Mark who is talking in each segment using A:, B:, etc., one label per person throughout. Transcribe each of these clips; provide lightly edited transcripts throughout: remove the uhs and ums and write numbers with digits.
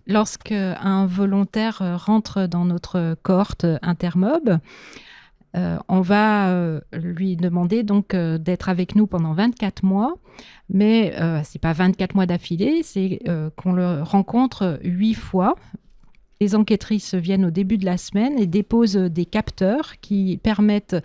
A: Lorsqu'un volontaire rentre dans notre cohorte Intermob, on va lui demander donc d'être avec nous pendant 24 mois, mais ce n'est pas 24 mois d'affilée, c'est qu'on le rencontre 8 fois. Les enquêtrices viennent au début de la semaine et déposent des capteurs qui permettent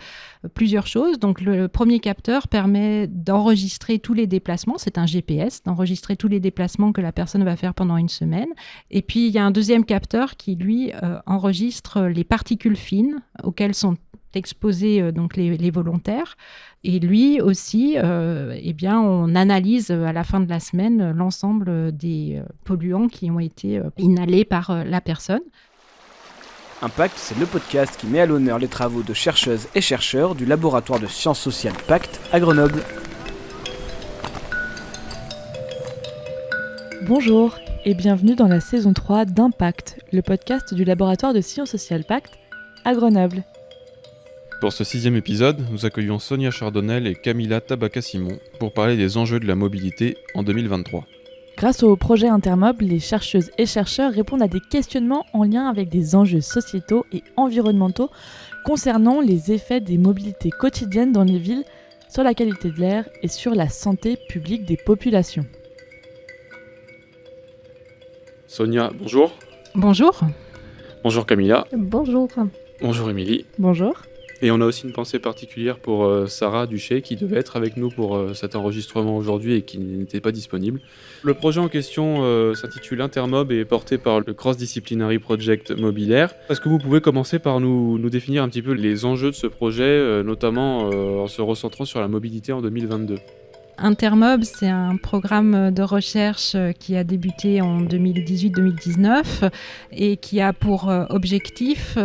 A: plusieurs choses. Donc le premier capteur permet d'enregistrer tous les déplacements, c'est un GPS, d'enregistrer tous les déplacements que la personne va faire pendant une semaine. Et puis il y a un deuxième capteur qui lui enregistre les particules fines auxquelles sont exposés donc les volontaires. Et lui aussi, on analyse à la fin de la semaine l'ensemble des polluants qui ont été inhalés par la personne.
B: Impact, c'est le podcast qui met à l'honneur les travaux de chercheuses et chercheurs du laboratoire de sciences sociales Pacte à Grenoble.
C: Bonjour et bienvenue dans la saison 3 d'Impact, le podcast du laboratoire de sciences sociales Pacte à Grenoble.
D: Pour ce 6e épisode, nous accueillons Sonia Chardonnel et Camilla Tabaka-Simon pour parler des enjeux de la mobilité en 2023.
C: Grâce au projet Intermob, les chercheuses et chercheurs répondent à des questionnements en lien avec des enjeux sociétaux et environnementaux concernant les effets des mobilités quotidiennes dans les villes sur la qualité de l'air et sur la santé publique des populations.
D: Sonia, bonjour.
A: Bonjour.
D: Bonjour Camilla.
E: Bonjour.
D: Bonjour Émilie.
C: Bonjour.
D: Et on a aussi une pensée particulière pour Sarah Duché qui devait être avec nous pour cet enregistrement aujourd'hui et qui n'était pas disponible. Le projet en question s'intitule Intermob et est porté par le Cross Disciplinary Project Mobilair. Est-ce que vous pouvez commencer par nous définir un petit peu les enjeux de ce projet, notamment en se recentrant sur la mobilité en 2022 ?
A: Intermob, c'est un programme de recherche qui a débuté en 2018-2019 et qui a pour objectif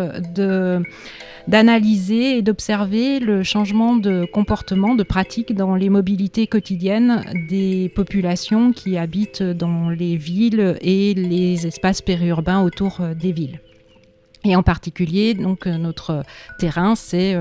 A: d'analyser et d'observer le changement de comportement, de pratique dans les mobilités quotidiennes des populations qui habitent dans les villes et les espaces périurbains autour des villes. Et en particulier, donc, notre terrain, c'est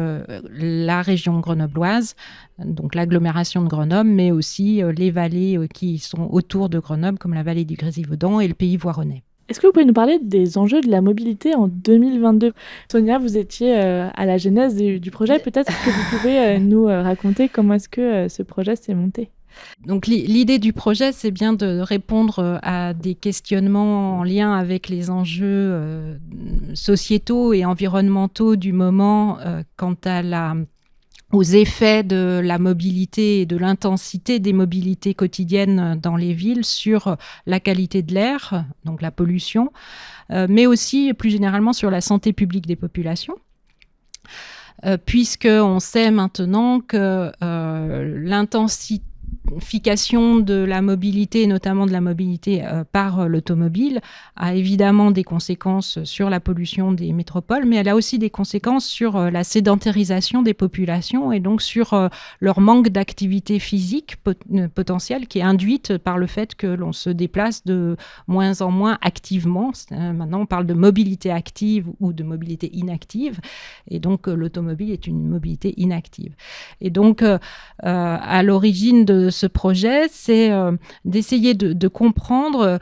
A: la région grenobloise, donc l'agglomération de Grenoble, mais aussi les vallées qui sont autour de Grenoble, comme la vallée du Grésivaudan et le pays voironnais.
C: Est-ce que vous pouvez nous parler des enjeux de la mobilité en 2022 ? Sonia, vous étiez à la genèse du projet. Peut-être que vous pouvez nous raconter comment est-ce que ce projet s'est monté ?
A: Donc l'idée du projet, c'est bien de répondre à des questionnements en lien avec les enjeux sociétaux et environnementaux du moment quant aux effets de la mobilité et de l'intensité des mobilités quotidiennes dans les villes sur la qualité de l'air, donc la pollution, mais aussi plus généralement sur la santé publique des populations. Puisqu'on sait maintenant que l'intensification de la mobilité, notamment de la mobilité par l'automobile, a évidemment des conséquences sur la pollution des métropoles, mais elle a aussi des conséquences sur la sédentarisation des populations et donc sur leur manque d'activité physique potentielle qui est induite par le fait que l'on se déplace de moins en moins activement. Maintenant, on parle de mobilité active ou de mobilité inactive, et donc l'automobile est une mobilité inactive. Et donc, à l'origine de ce projet, c'est d'essayer de comprendre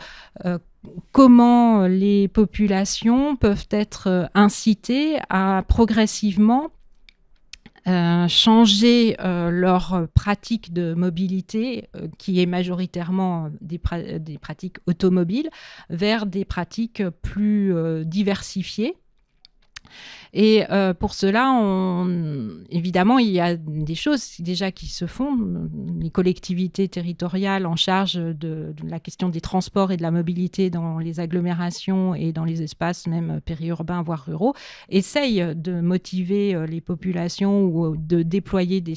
A: comment les populations peuvent être incitées à progressivement changer leur pratique de mobilité, qui est majoritairement des pratiques automobiles, vers des pratiques plus diversifiées. Et pour cela, évidemment, il y a des choses déjà qui se font. Les collectivités territoriales en charge de la question des transports et de la mobilité dans les agglomérations et dans les espaces même périurbains, voire ruraux, essayent de motiver les populations ou de déployer des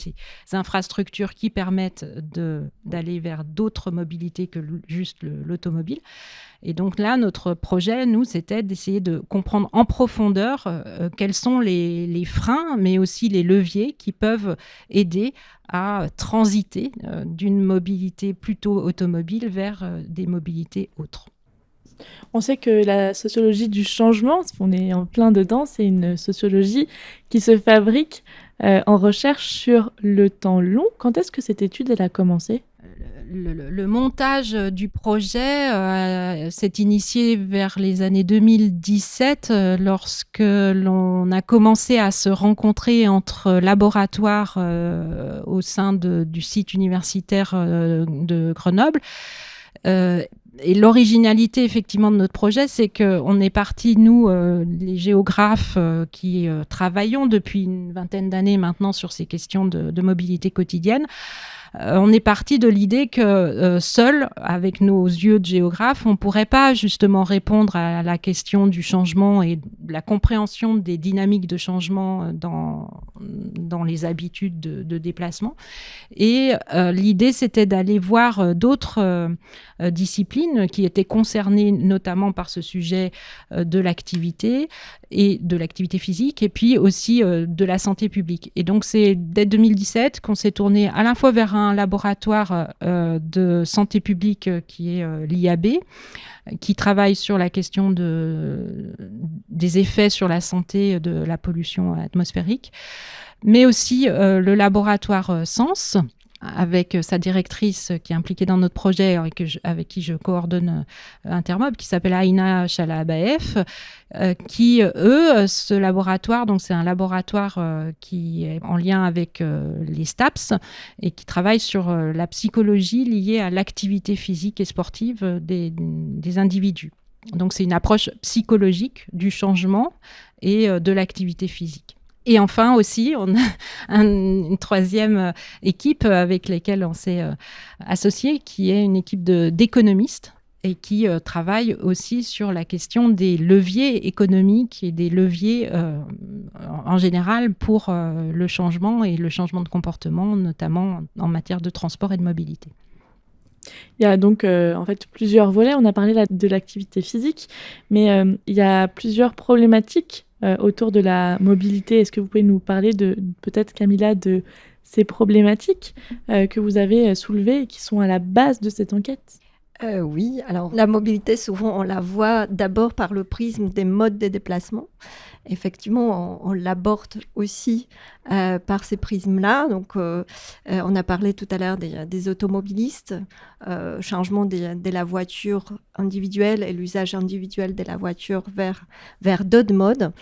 A: infrastructures qui permettent d'aller vers d'autres mobilités que juste l'automobile. Et donc là, notre projet, nous, c'était d'essayer de comprendre en profondeur quels sont les freins, mais aussi les leviers qui peuvent aider à transiter d'une mobilité plutôt automobile vers des mobilités autres.
C: On sait que la sociologie du changement, on est en plein dedans, c'est une sociologie qui se fabrique en recherche sur le temps long. Quand est-ce que cette étude elle a commencé ?
A: Le montage du projet s'est initié vers les années 2017 lorsque l'on a commencé à se rencontrer entre laboratoires au sein du site universitaire de Grenoble. Et l'originalité, effectivement, de notre projet, c'est qu'on est partis, nous, les géographes qui travaillons depuis une vingtaine d'années maintenant sur ces questions de mobilité quotidienne, on est parti de l'idée que seul, avec nos yeux de géographe, on ne pourrait pas justement répondre à la question du changement et de la compréhension des dynamiques de changement dans les habitudes de déplacement. Et l'idée, c'était d'aller voir d'autres disciplines qui étaient concernées notamment par ce sujet de l'activité et de l'activité physique, et puis aussi de la santé publique. Et donc, c'est dès 2017 qu'on s'est tourné à la fois vers un laboratoire de santé publique qui est l'IAB, qui travaille sur la question des effets sur la santé de la pollution atmosphérique, mais aussi le laboratoire Sens, avec sa directrice qui est impliquée dans notre projet, avec qui je coordonne Intermob, qui s'appelle Aïna Chalabaef, qui, ce laboratoire, donc c'est un laboratoire qui est en lien avec les STAPS et qui travaille sur la psychologie liée à l'activité physique et sportive des individus. Donc c'est une approche psychologique du changement et de l'activité physique. Et enfin aussi, on a une troisième équipe avec laquelle on s'est associé, qui est une équipe d'économistes et qui travaille aussi sur la question des leviers économiques et des leviers en général pour le changement et le changement de comportement, notamment en matière de transport et de mobilité.
C: Il y a donc en fait plusieurs volets. On a parlé de l'activité physique, mais il y a plusieurs problématiques autour de la mobilité. Est-ce que vous pouvez nous parler peut-être, Camilla, de ces problématiques que vous avez soulevées et qui sont à la base de cette enquête ?
E: Oui, alors la mobilité, souvent on la voit d'abord par le prisme des modes de déplacement. Effectivement, on l'aborde aussi par ces prismes-là. Donc, on a parlé tout à l'heure des automobilistes, changement de la voiture individuelle et l'usage individuel de la voiture vers d'autres modes.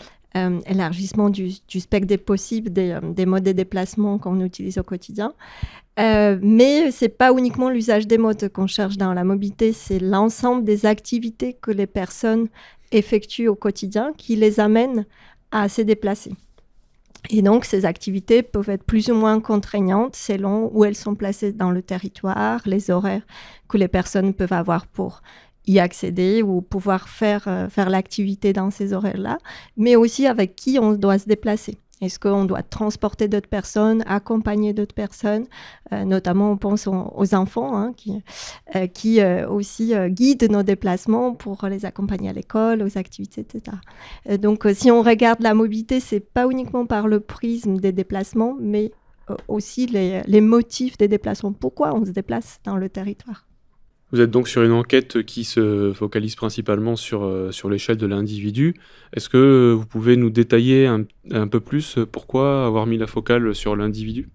E: Élargissement du spectre des possibles des modes de déplacement qu'on utilise au quotidien. Mais ce n'est pas uniquement l'usage des modes qu'on cherche dans la mobilité, c'est l'ensemble des activités que les personnes effectuent au quotidien qui les amènent à se déplacer. Et donc, ces activités peuvent être plus ou moins contraignantes selon où elles sont placées dans le territoire, les horaires que les personnes peuvent avoir pour y accéder ou pouvoir faire l'activité dans ces horaires-là, mais aussi avec qui on doit se déplacer. Est-ce qu'on doit transporter d'autres personnes, accompagner d'autres personnes, notamment on pense aux enfants qui aussi guident nos déplacements pour les accompagner à l'école, aux activités, etc. Donc si on regarde la mobilité, c'est pas uniquement par le prisme des déplacements, mais aussi les motifs des déplacements. Pourquoi on se déplace dans le territoire ?
D: Vous êtes donc sur une enquête qui se focalise principalement sur l'échelle de l'individu. Est-ce que vous pouvez nous détailler un peu plus pourquoi avoir mis la focale sur l'individu ?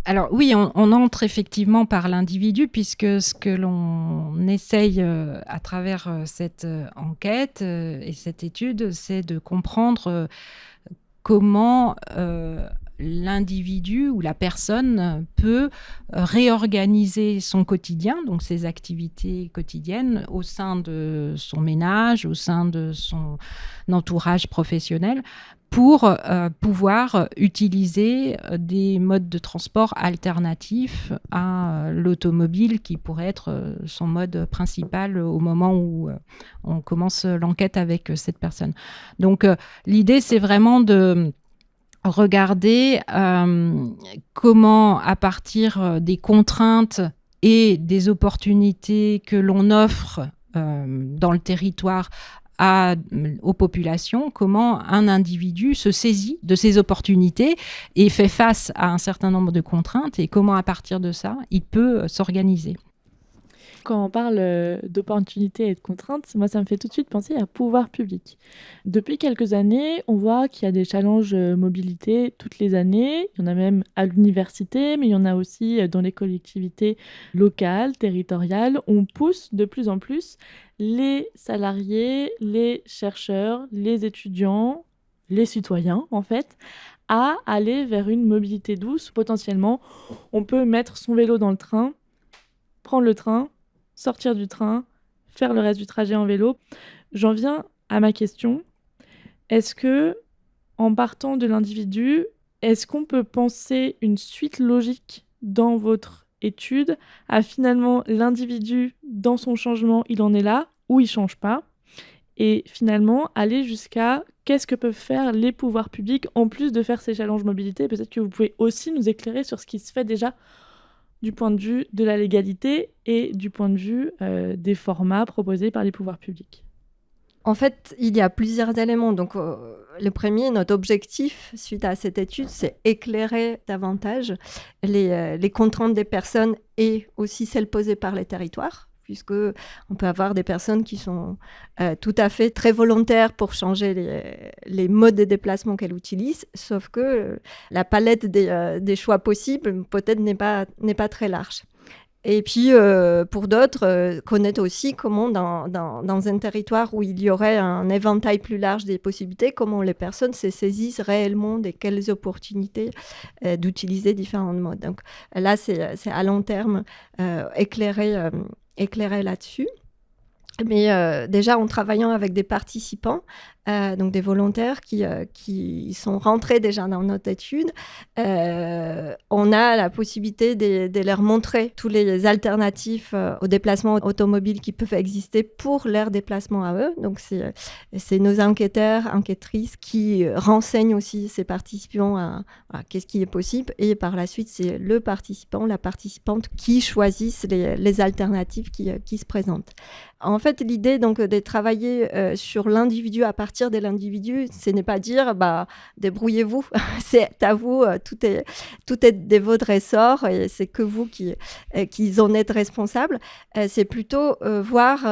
A: Alors oui, on entre effectivement par l'individu, puisque ce que l'on essaye à travers cette enquête et cette étude, c'est de comprendre comment l'individu ou la personne peut réorganiser son quotidien, donc ses activités quotidiennes au sein de son ménage, au sein de son entourage professionnel, pour pouvoir utiliser des modes de transport alternatifs à l'automobile qui pourrait être son mode principal au moment où on commence l'enquête avec cette personne. Donc l'idée, c'est vraiment de regarder comment, à partir des contraintes et des opportunités que l'on offre dans le territoire aux populations, comment un individu se saisit de ces opportunités et fait face à un certain nombre de contraintes et comment, à partir de ça, il peut s'organiser.
C: Quand on parle d'opportunités et de contraintes, moi, ça me fait tout de suite penser à pouvoir public. Depuis quelques années, on voit qu'il y a des challenges mobilité toutes les années. Il y en a même à l'université, mais il y en a aussi dans les collectivités locales, territoriales. On pousse de plus en plus les salariés, les chercheurs, les étudiants, les citoyens, en fait, à aller vers une mobilité douce. Potentiellement, on peut mettre son vélo dans le train, prendre le train, sortir du train, faire le reste du trajet en vélo. J'en viens à ma question. Est-ce que, en partant de l'individu, est-ce qu'on peut penser une suite logique dans votre étude à finalement l'individu, dans son changement, il en est là ou il ne change pas, et finalement aller jusqu'à qu'est-ce que peuvent faire les pouvoirs publics en plus de faire ces challenges mobilité. Peut-être que vous pouvez aussi nous éclairer sur ce qui se fait déjà du point de vue de la légalité et du point de vue des formats proposés par les pouvoirs publics.
E: En fait, il y a plusieurs éléments. Donc, le premier, notre objectif, suite à cette étude, c'est éclairer davantage les contraintes des personnes et aussi celles posées par les territoires, puisque on peut avoir des personnes qui sont tout à fait très volontaires pour changer les modes de déplacement qu'elles utilisent, sauf que la palette des choix possibles peut-être n'est pas très large. Et puis, pour d'autres, connaître aussi comment, dans un territoire où il y aurait un éventail plus large des possibilités, comment les personnes se saisissent réellement de quelles opportunités d'utiliser différents modes. Donc là, c'est à long terme éclairer là-dessus. Mais déjà, en travaillant avec des participants, donc des volontaires qui sont rentrés déjà dans notre étude, on a la possibilité de leur montrer tous les alternatives aux déplacements automobiles qui peuvent exister pour leur déplacement à eux. Donc, c'est nos enquêteurs, enquêtrices qui renseignent aussi ces participants à qu'est-ce qui est possible. Et par la suite, c'est le participant, la participante qui choisissent les alternatives qui se présentent. En fait, l'idée donc de travailler sur l'individu à partir de l'individu, ce n'est pas dire débrouillez-vous, c'est à vous, tout est de votre ressort et c'est que vous qui en êtes responsable. C'est plutôt voir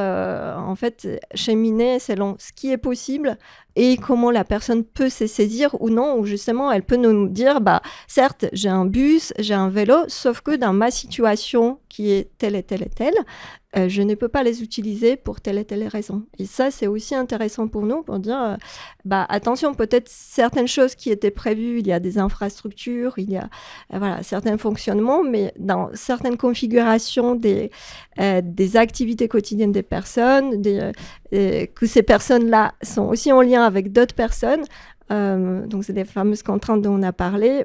E: en fait cheminer selon ce qui est possible et comment la personne peut se saisir ou non, ou justement elle peut nous dire certes j'ai un bus, j'ai un vélo, sauf que dans ma situation qui est telle et telle et telle, je ne peux pas les utiliser pour telle et telle raison. Et ça, c'est aussi intéressant pour nous, pour dire, attention, peut-être certaines choses qui étaient prévues, il y a des infrastructures, il y a certains fonctionnements, mais dans certaines configurations des activités quotidiennes des personnes, que ces personnes-là sont aussi en lien avec d'autres personnes, donc c'est les fameuses contraintes dont on a parlé,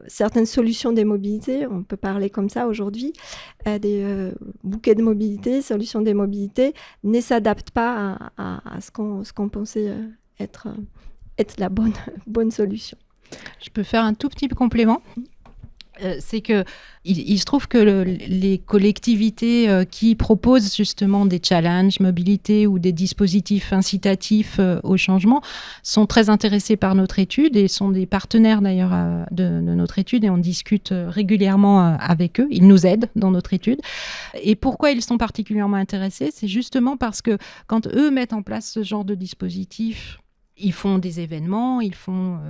E: certaines solutions des mobilités, on peut parler comme ça aujourd'hui, des bouquets de mobilité, solutions des mobilités, ne s'adaptent pas à ce qu'on pensait être la bonne solution.
A: Je peux faire un tout petit complément. C'est que il se trouve que les collectivités qui proposent justement des challenges mobilité ou des dispositifs incitatifs au changement sont très intéressées par notre étude et sont des partenaires d'ailleurs de notre étude et on discute régulièrement avec eux. Ils nous aident dans notre étude. Et pourquoi ils sont particulièrement intéressés ? C'est justement parce que quand eux mettent en place ce genre de dispositif, ils font des événements, ils font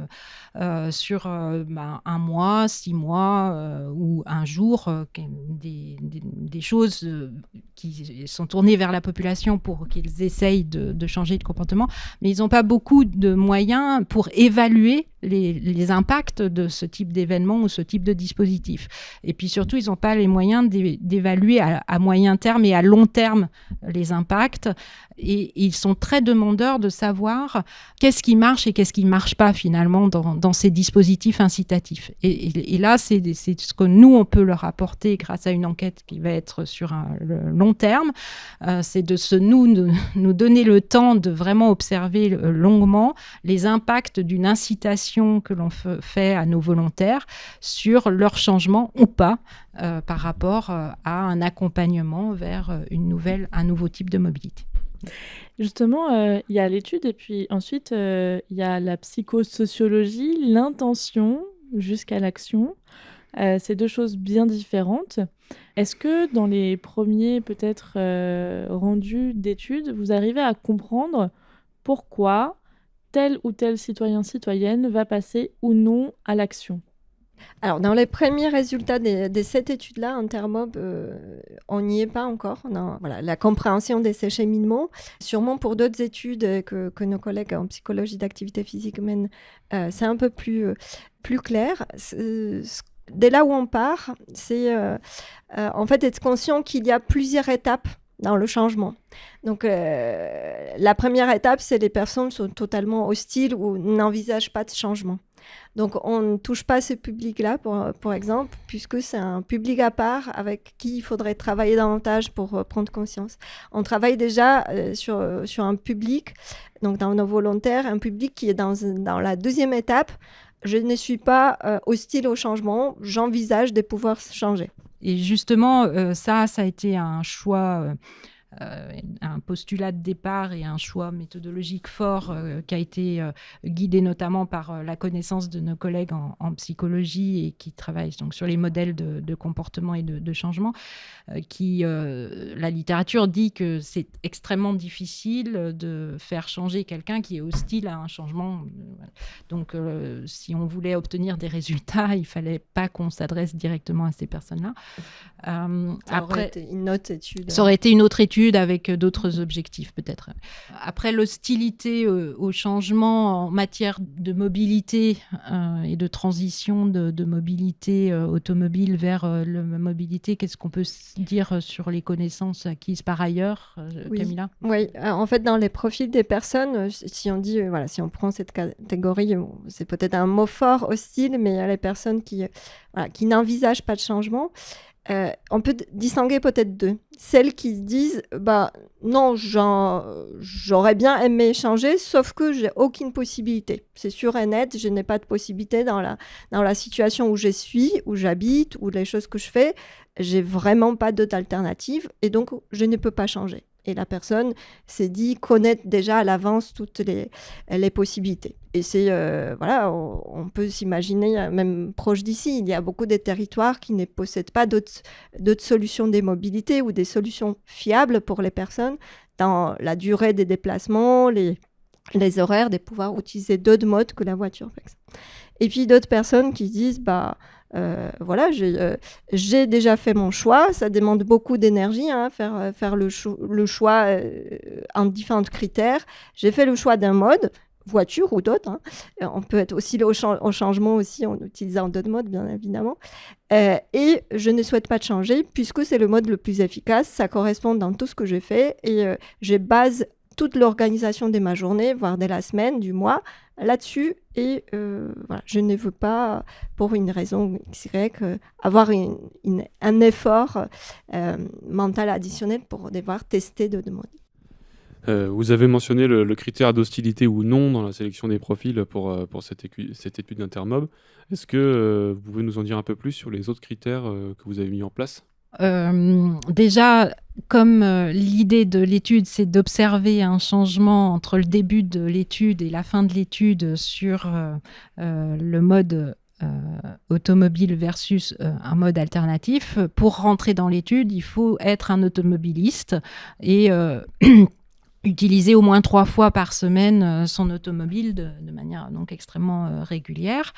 A: sur un mois, 6 mois ou un jour des choses qui sont tournées vers la population pour qu'ils essayent de changer de comportement. Mais ils n'ont pas beaucoup de moyens pour évaluer les impacts de ce type d'événement ou ce type de dispositif. Et puis surtout, ils n'ont pas les moyens d'évaluer à moyen terme et à long terme les impacts. Et ils sont très demandeurs de savoir qu'est-ce qui marche et qu'est-ce qui ne marche pas finalement dans ces dispositifs incitatifs. Et là, c'est ce que nous, on peut leur apporter grâce à une enquête qui va être sur le long terme. C'est de nous donner le temps de vraiment observer longuement les impacts d'une incitation que l'on fait à nos volontaires sur leur changement ou pas par rapport à un accompagnement vers un nouveau type de mobilité.
C: Justement, il y a l'étude et puis ensuite, il y a la psychosociologie, l'intention jusqu'à l'action. C'est deux choses bien différentes. Est-ce que dans les premiers peut-être rendus d'études, vous arrivez à comprendre pourquoi tel ou tel citoyenne va passer ou non à l'action ?
E: Alors, dans les premiers résultats de cette étude-là, Intermob, on n'y est pas encore. Voilà, la compréhension de ces cheminements, sûrement pour d'autres études que nos collègues en psychologie d'activité physique mènent, c'est un peu plus clair. Dès là où on part, c'est en fait être conscient qu'il y a plusieurs étapes dans le changement. Donc, la première étape, c'est les personnes sont totalement hostiles ou n'envisagent pas de changement. Donc, on ne touche pas ce public-là, pour exemple, puisque c'est un public à part avec qui il faudrait travailler davantage pour prendre conscience. On travaille déjà sur un public, donc dans nos volontaires, un public qui est dans la deuxième étape. Je ne suis pas hostile au changement, j'envisage de pouvoir changer.
A: Et justement, ça a été un choix, un postulat de départ et un choix méthodologique fort qui a été guidé notamment par la connaissance de nos collègues en psychologie et qui travaillent donc sur les modèles de comportement et de changement. La littérature dit que c'est extrêmement difficile de faire changer quelqu'un qui est hostile à un changement. Donc, si on voulait obtenir des résultats, il ne fallait pas qu'on s'adresse directement à ces personnes-là.
E: Ça aurait été une autre étude.
A: Ça aurait été une autre étude avec d'autres objectifs, peut-être. Après, l'hostilité au changement en matière de mobilité et de transition de mobilité automobile vers la mobilité, qu'est-ce qu'on peut dire sur les connaissances acquises par ailleurs, Camilla ?
E: Oui, en fait, dans les profils des personnes, si on dit, si on prend cette catégorie, c'est peut-être un mot fort, hostile, mais il y a les personnes qui n'envisagent pas de changement. On peut distinguer peut-être deux. Celles qui disent non, j'aurais bien aimé changer, sauf que j'ai aucune possibilité. C'est sûr et net, je n'ai pas de possibilité dans la situation où je suis, où j'habite, ou les choses que je fais. J'ai vraiment pas d'autre alternative et donc je ne peux pas changer. Et la personne s'est dit connaître déjà à l'avance toutes les possibilités. Et c'est, on peut s'imaginer, même proche d'ici, il y a beaucoup de territoires qui ne possèdent pas d'autres solutions de mobilité ou des solutions fiables pour les personnes dans la durée des déplacements, les horaires, de pouvoir utiliser d'autres modes que la voiture. Et puis d'autres personnes qui disent, j'ai déjà fait mon choix, ça demande beaucoup d'énergie, faire le choix en différents critères. J'ai fait le choix d'un mode, voiture ou d'autres. On peut être aussi au changement aussi en utilisant d'autres modes, bien évidemment. Et je ne souhaite pas de changer puisque c'est le mode le plus efficace, ça correspond dans tout ce que j'ai fait et je base toute l'organisation de ma journée, voire de la semaine, du mois, là-dessus. Et je ne veux pas, pour une raison Y, avoir un effort mental additionnel pour devoir tester d'autres modes.
D: Vous avez mentionné le critère d'hostilité ou non dans la sélection des profils pour cette étude d'Intermob. Est-ce que vous pouvez nous en dire un peu plus sur les autres critères que vous avez mis en place ?
A: Déjà, comme l'idée de l'étude, c'est d'observer un changement entre le début de l'étude et la fin de l'étude sur le mode automobile versus un mode alternatif, pour rentrer dans l'étude, il faut être un automobiliste et utiliser au moins 3 fois par semaine son automobile de manière donc extrêmement régulière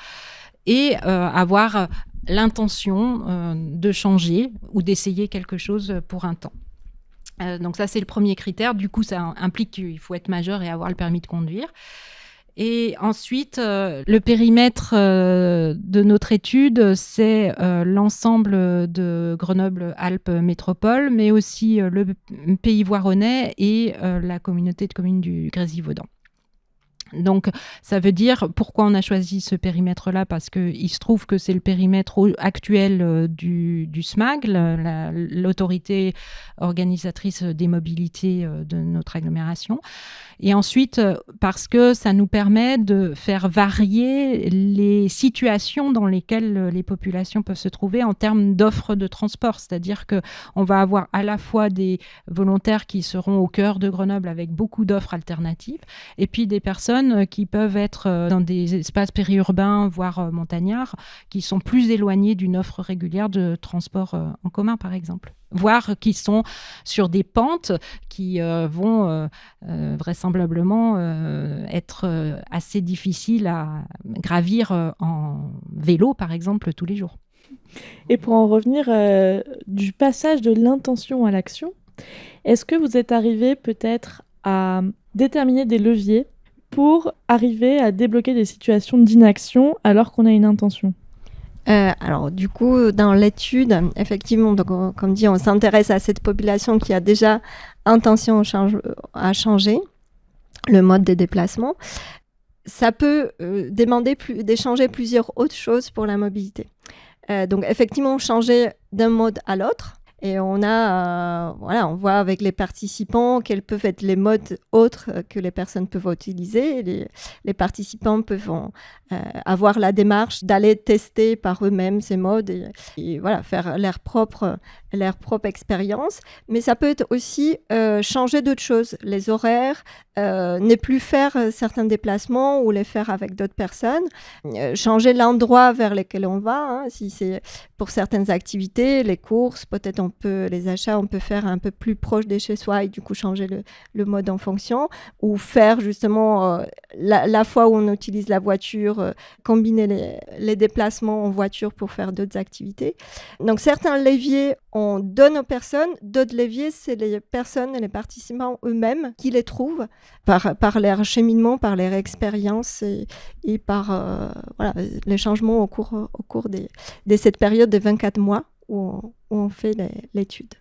A: et avoir l'intention de changer ou d'essayer quelque chose pour un temps. Donc ça, c'est le premier critère. Du coup, ça implique qu'il faut être majeur et avoir le permis de conduire. Et ensuite, le périmètre de notre étude, c'est l'ensemble de Grenoble-Alpes Métropole, mais aussi le Pays Voironnais et la communauté de communes du Grésivaudan. Donc, ça veut dire pourquoi on a choisi ce périmètre-là, parce qu'il se trouve que c'est le périmètre actuel du SMAG, l'autorité organisatrice des mobilités de notre agglomération. Et ensuite, parce que ça nous permet de faire varier les situations dans lesquelles les populations peuvent se trouver en termes d'offres de transport. C'est-à-dire qu'on va avoir à la fois des volontaires qui seront au cœur de Grenoble avec beaucoup d'offres alternatives, et puis des personnes qui peuvent être dans des espaces périurbains, voire montagnards, qui sont plus éloignés d'une offre régulière de transport en commun, par exemple. Voire qui sont sur des pentes qui vont vraisemblablement être assez difficiles à gravir en vélo, par exemple, tous les jours.
C: Et pour en revenir du passage de l'intention à l'action, est-ce que vous êtes arrivé peut-être à déterminer des leviers pour arriver à débloquer des situations d'inaction alors qu'on a une intention ?
E: Alors du coup, dans l'étude, effectivement, donc, comme dit, on s'intéresse à cette population qui a déjà intention à changer le mode de déplacement. Ça peut demander d'échanger plusieurs autres choses pour la mobilité. Donc effectivement, changer d'un mode à l'autre. Et on voit avec les participants quels peuvent être les modes autres que les personnes peuvent utiliser. Les participants peuvent avoir la démarche d'aller tester par eux-mêmes ces modes et voilà, faire leur propre expérience. Mais ça peut être aussi changer d'autres choses. Les horaires, ne plus faire certains déplacements ou les faire avec d'autres personnes. Changer l'endroit vers lequel on va. Si c'est pour certaines activités, les courses, peut-être les achats, on peut faire un peu plus proche de chez soi et du coup changer le mode en fonction. Ou faire justement la fois où on utilise la voiture, combiner les déplacements en voiture pour faire d'autres activités. Donc certains leviers, on donne aux personnes. D'autres leviers, c'est les personnes et les participants eux-mêmes qui les trouvent par leur cheminement, par leur expérience et par les changements au cours de cette période de 24 mois où on fait l'étude.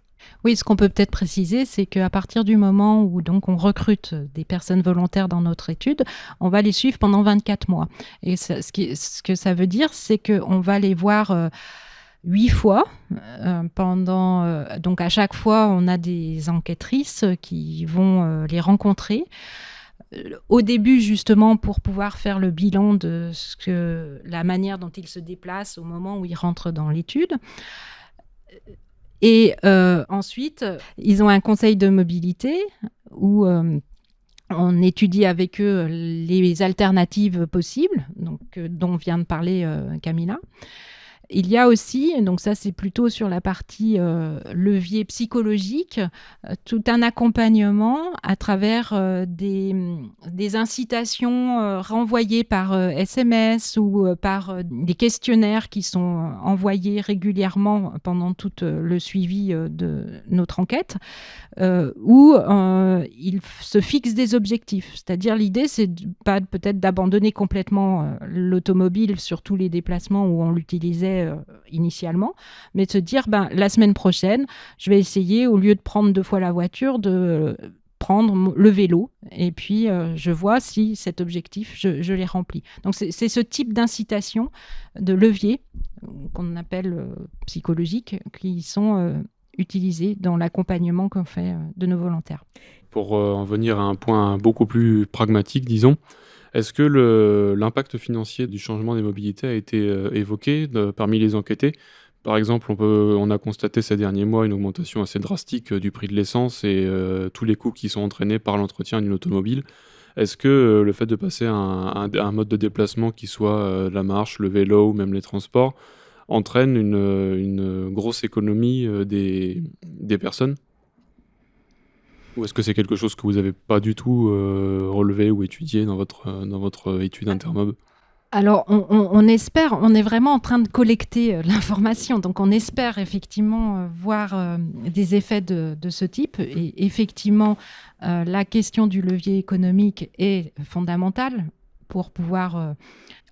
A: Oui, ce qu'on peut peut-être préciser, c'est qu'à partir du moment où donc on recrute des personnes volontaires dans notre étude, on va les suivre pendant 24 mois. Et ce que ça veut dire, c'est qu'on va les voir 8 fois. Donc à chaque fois, on a des enquêtrices qui vont les rencontrer. Au début, justement, pour pouvoir faire le bilan de la manière dont ils se déplacent au moment où ils rentrent dans l'étude. Et ensuite, ils ont un conseil de mobilité où on étudie avec eux les alternatives possibles, dont vient de parler Camilla. Il y a aussi, donc ça c'est plutôt sur la partie levier psychologique, tout un accompagnement à travers des incitations renvoyées par SMS ou par des questionnaires qui sont envoyés régulièrement pendant tout le suivi de notre enquête, où ils se fixent des objectifs. C'est-à-dire l'idée c'est pas peut-être d'abandonner complètement l'automobile sur tous les déplacements où on l'utilisait initialement, mais de se dire la semaine prochaine, je vais essayer, au lieu de prendre 2 fois la voiture, de prendre le vélo, et puis je vois si cet objectif, je l'ai rempli. Donc c'est ce type d'incitation, de levier, qu'on appelle psychologique, qui sont utilisés dans l'accompagnement qu'on fait de nos volontaires.
D: Pour en venir à un point beaucoup plus pragmatique, disons, est-ce que l'impact financier du changement des mobilités a été évoqué parmi les enquêtés ? Par exemple, on a constaté ces derniers mois une augmentation assez drastique du prix de l'essence et tous les coûts qui sont entraînés par l'entretien d'une automobile. Est-ce que le fait de passer à un mode de déplacement qui soit la marche, le vélo ou même les transports entraîne une grosse économie des personnes ? Ou est-ce que c'est quelque chose que vous n'avez pas du tout relevé ou étudié dans votre étude Intermob ?
A: Alors, on espère, on est vraiment en train de collecter l'information, donc on espère effectivement voir des effets de ce type. Et effectivement, la question du levier économique est fondamentale pour pouvoir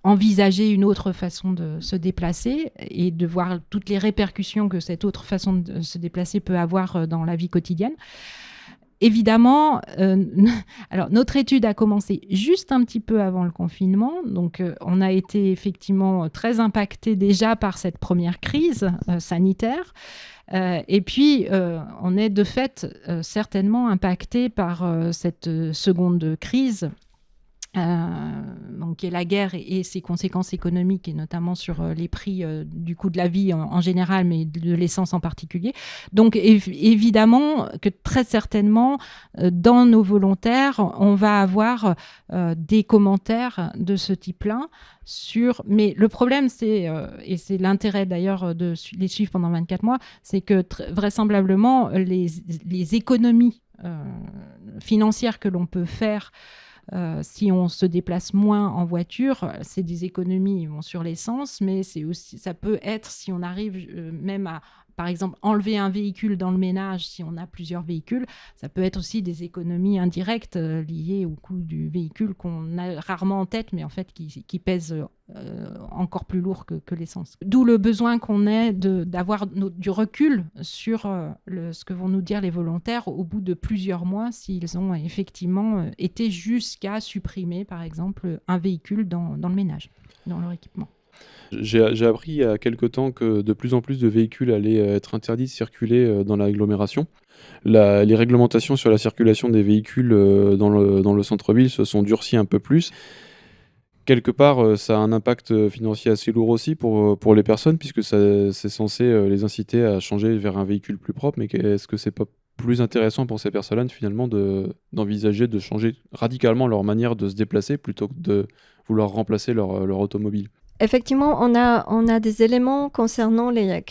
A: envisager une autre façon de se déplacer et de voir toutes les répercussions que cette autre façon de se déplacer peut avoir dans la vie quotidienne. Évidemment, alors notre étude a commencé juste un petit peu avant le confinement, donc on a été effectivement très impacté déjà par cette première crise sanitaire. Et puis, on est de fait certainement impacté par cette seconde crise, donc, qui est la guerre et ses conséquences économiques, et notamment sur les prix du coût de la vie en général, mais de l'essence en particulier. Donc évidemment que très certainement, dans nos volontaires, on va avoir des commentaires de ce type-là. Mais le problème, c'est, et c'est l'intérêt d'ailleurs de les suivre pendant 24 mois, c'est que vraisemblablement, les économies financières que l'on peut faire si on se déplace moins en voiture, c'est des économies sur l'essence, mais c'est aussi, ça peut être, si on arrive même à, par exemple, enlever un véhicule dans le ménage, si on a plusieurs véhicules, ça peut être aussi des économies indirectes liées au coût du véhicule qu'on a rarement en tête, mais en fait qui pèsent encore plus lourd que l'essence. D'où le besoin qu'on ait d'avoir du recul sur ce que vont nous dire les volontaires au bout de plusieurs mois, s'ils ont effectivement été jusqu'à supprimer, par exemple, un véhicule dans le ménage, dans leur équipement.
D: J'ai appris il y a quelque temps que de plus en plus de véhicules allaient être interdits de circuler dans l'agglomération. Les réglementations sur la circulation des véhicules dans le centre-ville se sont durcies un peu plus. Quelque part, ça a un impact financier assez lourd aussi pour les personnes, puisque c'est censé les inciter à changer vers un véhicule plus propre. Mais est-ce que c'est pas plus intéressant pour ces personnes-là, finalement, d'envisager de changer radicalement leur manière de se déplacer plutôt que de vouloir remplacer leur automobile ?
E: Effectivement, on a des éléments concernant les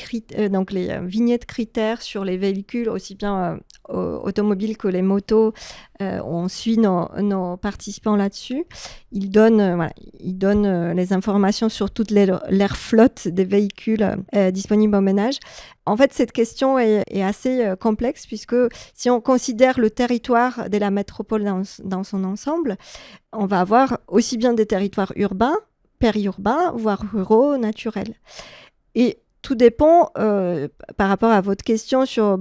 E: vignettes critères sur les véhicules, aussi bien automobiles que les motos. On suit nos participants là-dessus. Ils donnent les informations sur toute leur flotte des véhicules disponibles au ménage. En fait, cette question est assez complexe, puisque si on considère le territoire de la métropole dans son ensemble, on va avoir aussi bien des territoires urbains, périurbains, voire ruraux, naturels. Et tout dépend, par rapport à votre question sur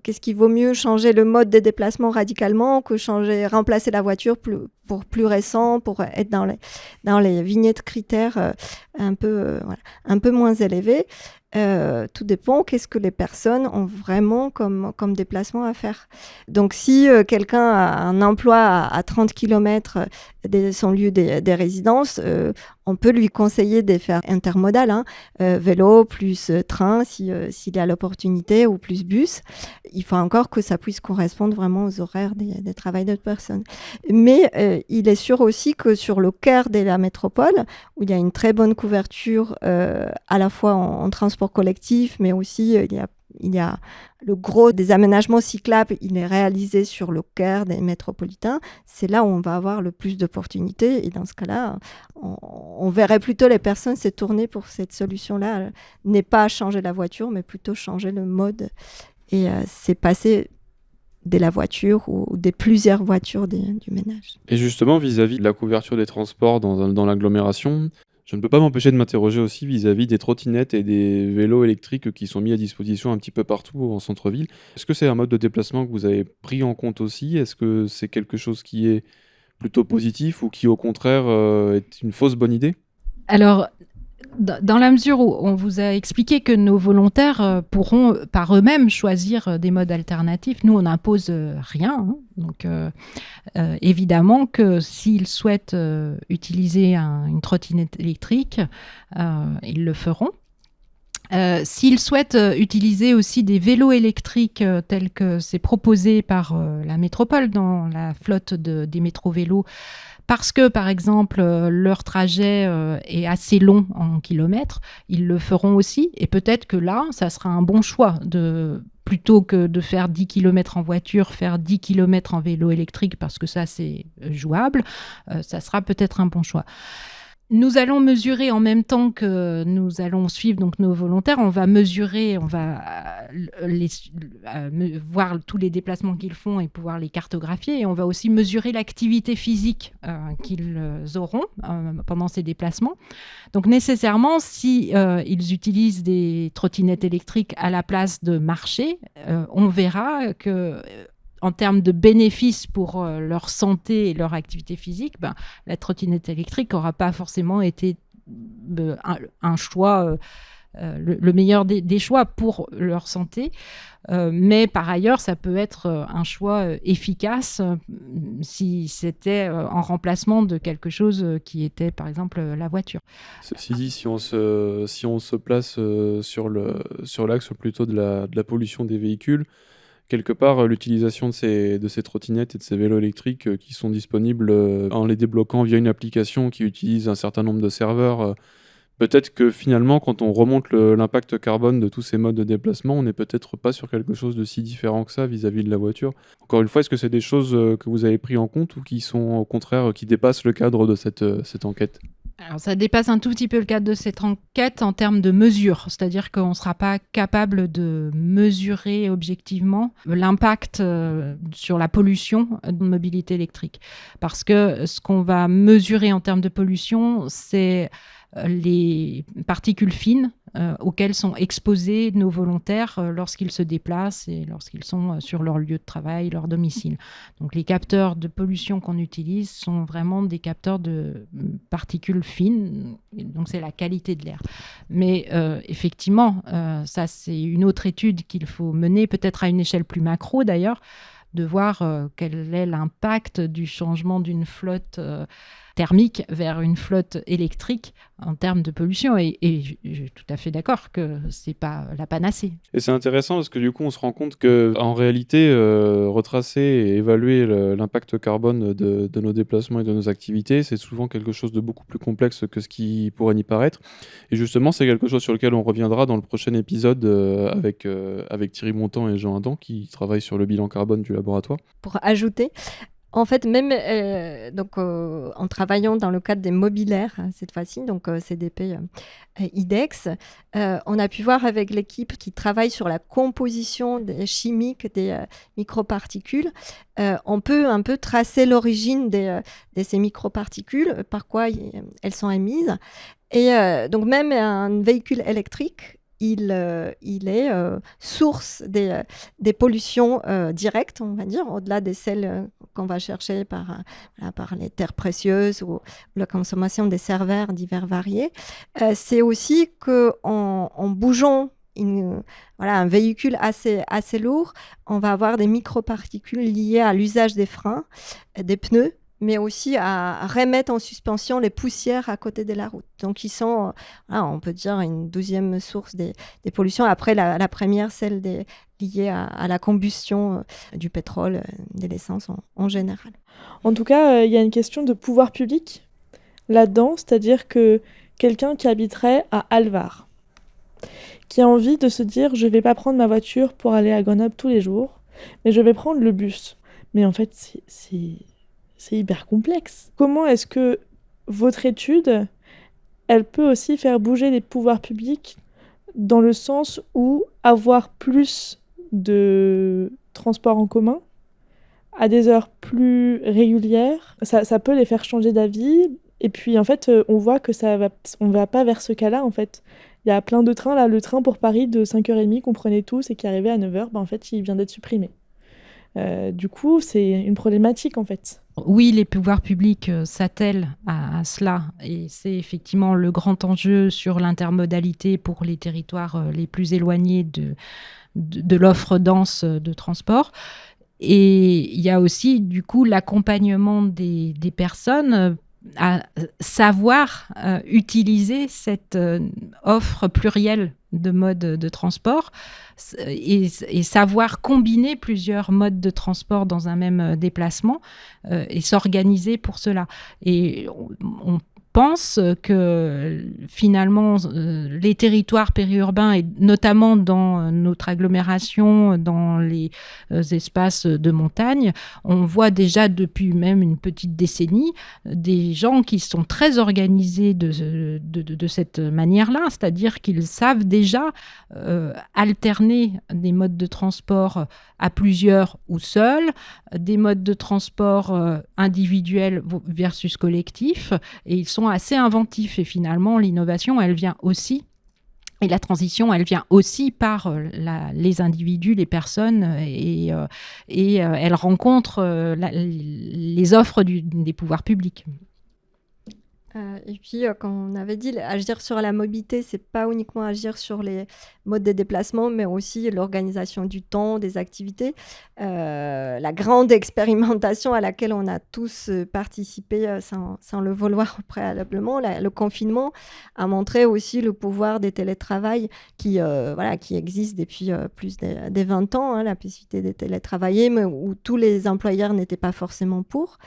E: qu'est-ce qui vaut mieux, changer le mode de déplacement radicalement que remplacer la voiture pour plus récent, pour être dans les vignettes critères un peu moins élevés. Tout dépend qu'est-ce que les personnes ont vraiment comme déplacement à faire. Donc si quelqu'un a un emploi à 30 km de son lieu de résidence, on peut lui conseiller de faire intermodal, vélo plus train s'il y a l'opportunité, ou plus bus. Il faut encore que ça puisse correspondre vraiment aux horaires des travail d'autres personnes. Mais il est sûr aussi que sur le cœur de la métropole, où il y a une très bonne couverture à la fois en transport collectif, mais aussi il y a le gros des aménagements cyclables, il est réalisé sur le cœur des métropolitains. C'est là où on va avoir le plus d'opportunités. Et dans ce cas-là, on verrait plutôt les personnes se tourner pour cette solution-là. N'est pas changer la voiture, mais plutôt changer le mode. Et c'est passer de la voiture ou des plusieurs voitures du ménage.
D: Et justement, vis-à-vis de la couverture des transports dans l'agglomération, je ne peux pas m'empêcher de m'interroger aussi vis-à-vis des trottinettes et des vélos électriques qui sont mis à disposition un petit peu partout en centre-ville. Est-ce que c'est un mode de déplacement que vous avez pris en compte aussi ? Est-ce que c'est quelque chose qui est plutôt positif ou qui, au contraire, est une fausse bonne idée ?
A: Alors, dans la mesure où on vous a expliqué que nos volontaires pourront par eux-mêmes choisir des modes alternatifs, nous on n'impose rien. Donc évidemment que s'ils souhaitent utiliser une trottinette électrique, ils le feront. S'ils souhaitent utiliser aussi des vélos électriques tels que c'est proposé par la métropole dans la flotte des métro-vélos, parce que, par exemple, leur trajet est assez long en kilomètres, ils le feront aussi. Et peut-être que là, ça sera un bon choix plutôt que de faire 10 km en voiture, faire 10 km en vélo électrique, parce que ça, c'est jouable. Ça sera peut-être un bon choix. Nous allons mesurer en même temps que nous allons suivre donc nos volontaires. On va mesurer, on va voir tous les déplacements qu'ils font et pouvoir les cartographier. Et on va aussi mesurer l'activité physique qu'ils auront pendant ces déplacements. Donc nécessairement, si ils utilisent des trottinettes électriques à la place de marcher, on verra que en termes de bénéfices pour leur santé et leur activité physique, la trottinette électrique n'aura pas forcément été un choix le meilleur des choix pour leur santé. Mais par ailleurs, ça peut être un choix efficace si c'était en remplacement de quelque chose qui était, par exemple, la voiture.
D: Ceci dit, si on se place sur l'axe plutôt de la pollution des véhicules, quelque part, l'utilisation de ces trottinettes et de ces vélos électriques qui sont disponibles en les débloquant via une application qui utilise un certain nombre de serveurs, peut-être que finalement, quand on remonte l'impact carbone de tous ces modes de déplacement, on n'est peut-être pas sur quelque chose de si différent que ça vis-à-vis de la voiture. Encore une fois, est-ce que c'est des choses que vous avez pris en compte ou qui sont au contraire qui dépassent le cadre de cette enquête ?
A: Alors, ça dépasse un tout petit peu le cadre de cette enquête en termes de mesure, c'est-à-dire qu'on ne sera pas capable de mesurer objectivement l'impact sur la pollution de mobilité électrique. Parce que ce qu'on va mesurer en termes de pollution, c'est les particules fines auxquelles sont exposés nos volontaires lorsqu'ils se déplacent et lorsqu'ils sont sur leur lieu de travail, leur domicile. Donc les capteurs de pollution qu'on utilise sont vraiment des capteurs de particules fines, donc c'est la qualité de l'air. Mais effectivement, ça c'est une autre étude qu'il faut mener, peut-être à une échelle plus macro d'ailleurs, de voir quel est l'impact du changement d'une flotte thermique vers une flotte électrique en termes de pollution. Et je suis tout à fait d'accord que ce n'est pas la panacée.
D: Et c'est intéressant parce que du coup, on se rend compte qu'en réalité, retracer et évaluer l'impact carbone de nos déplacements et de nos activités, c'est souvent quelque chose de beaucoup plus complexe que ce qui pourrait n'y paraître. Et justement, c'est quelque chose sur lequel on reviendra dans le prochain épisode avec Thierry Bontemps et Jean Adam qui travaillent sur le bilan carbone du laboratoire.
E: Pour ajouter, en fait, même en travaillant dans le cadre des mobilaires, cette fois-ci, donc CDP IDEX, on a pu voir avec l'équipe qui travaille sur la composition chimique des microparticules, on peut un peu tracer l'origine de ces microparticules, par quoi elles sont émises. Et donc même un véhicule électrique, il est source des pollutions directes, on va dire, au-delà de celles qu'on va chercher par les terres précieuses ou la consommation des serveurs divers variés. C'est aussi qu'en bougeant un véhicule assez lourd, on va avoir des microparticules liées à l'usage des freins, des pneus, mais aussi à remettre en suspension les poussières à côté de la route. Donc, ils sont, on peut dire, une deuxième source des pollutions. Après, la première, celle liée à la combustion du pétrole, de l'essence en général.
C: En tout cas, il y a une question de pouvoir public là-dedans, c'est-à-dire que quelqu'un qui habiterait à Alvar, qui a envie de se dire « je ne vais pas prendre ma voiture pour aller à Grenoble tous les jours, mais je vais prendre le bus ». Mais en fait, c'est hyper complexe. Comment est-ce que votre étude, elle peut aussi faire bouger les pouvoirs publics dans le sens où avoir plus de transports en commun à des heures plus régulières, ça peut les faire changer d'avis. Et puis, en fait, on voit que on va pas vers ce cas-là, en fait. Il y a plein de trains, là, le train pour Paris de 5h30 qu'on prenait tous et qui arrivait à 9h, en fait, il vient d'être supprimé. Du coup, c'est une problématique, en fait.
A: Oui, les pouvoirs publics s'attellent à cela et c'est effectivement le grand enjeu sur l'intermodalité pour les territoires les plus éloignés de l'offre dense de transport. Et il y a aussi, du coup, l'accompagnement des personnes à savoir utiliser cette offre plurielle de modes de transport et savoir combiner plusieurs modes de transport dans un même déplacement et s'organiser pour cela. Et on pense que finalement les territoires périurbains et notamment dans notre agglomération, dans les espaces de montagne, on voit déjà depuis même une petite décennie des gens qui sont très organisés de cette manière-là, c'est-à-dire qu'ils savent déjà alterner des modes de transport à plusieurs ou seuls, des modes de transport individuels versus collectifs, et ils sont assez inventifs. Et finalement, l'innovation, elle vient aussi, et la transition, elle vient aussi par les individus, les personnes, et elle rencontre les offres des pouvoirs publics.
E: Et puis, comme on avait dit, agir sur la mobilité, c'est pas uniquement agir sur les modes de déplacement, mais aussi l'organisation du temps, des activités. La grande expérimentation à laquelle on a tous participé sans le vouloir préalablement, le confinement a montré aussi le pouvoir des télétravail qui existe depuis plus des 20 ans, la possibilité de télétravailler, mais où tous les employeurs n'étaient pas forcément pour.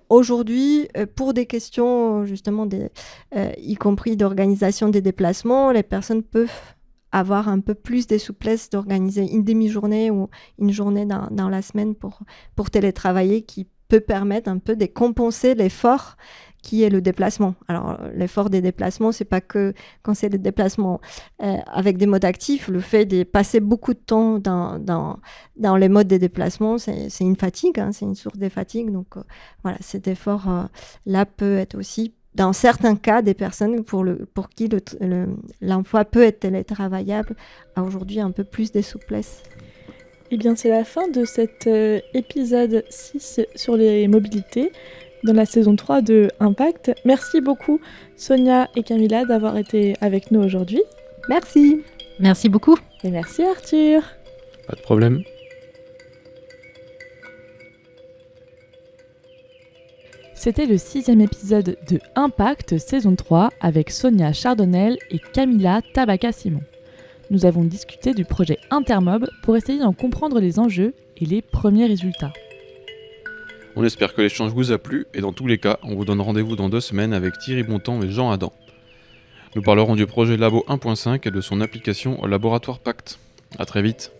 E: Aujourd'hui, pour des questions justement, y compris d'organisation des déplacements, les personnes peuvent avoir un peu plus de souplesse d'organiser une demi-journée ou une journée dans la semaine pour télétravailler, qui peut permettre un peu de compenser l'effort qui est le déplacement. Alors, l'effort des déplacements, c'est pas que quand c'est des déplacements avec des modes actifs, le fait de passer beaucoup de temps dans les modes des déplacements, c'est une fatigue, c'est une source de fatigue. Donc, voilà, cet effort-là peut être aussi, dans certains cas, des personnes pour qui l'emploi peut être télétravaillable, a aujourd'hui un peu plus de souplesse.
C: Eh bien, c'est la fin de cet épisode 6 sur les mobilités dans la saison 3 de Impact. Merci beaucoup Sonia et Camilla d'avoir été avec nous aujourd'hui.
E: Merci.
A: Merci beaucoup.
C: Et merci Arthur.
D: Pas de problème.
C: C'était le 6e épisode de Impact saison 3 avec Sonia Chardonnel et Camilla Tabaka-Simon. Nous avons discuté du projet Intermob pour essayer d'en comprendre les enjeux et les premiers résultats.
D: On espère que l'échange vous a plu, et dans tous les cas, on vous donne rendez-vous dans 2 semaines avec Thierry Bontemps et Jean Adam. Nous parlerons du projet Labo 1.5 et de son application au laboratoire Pacte. À très vite.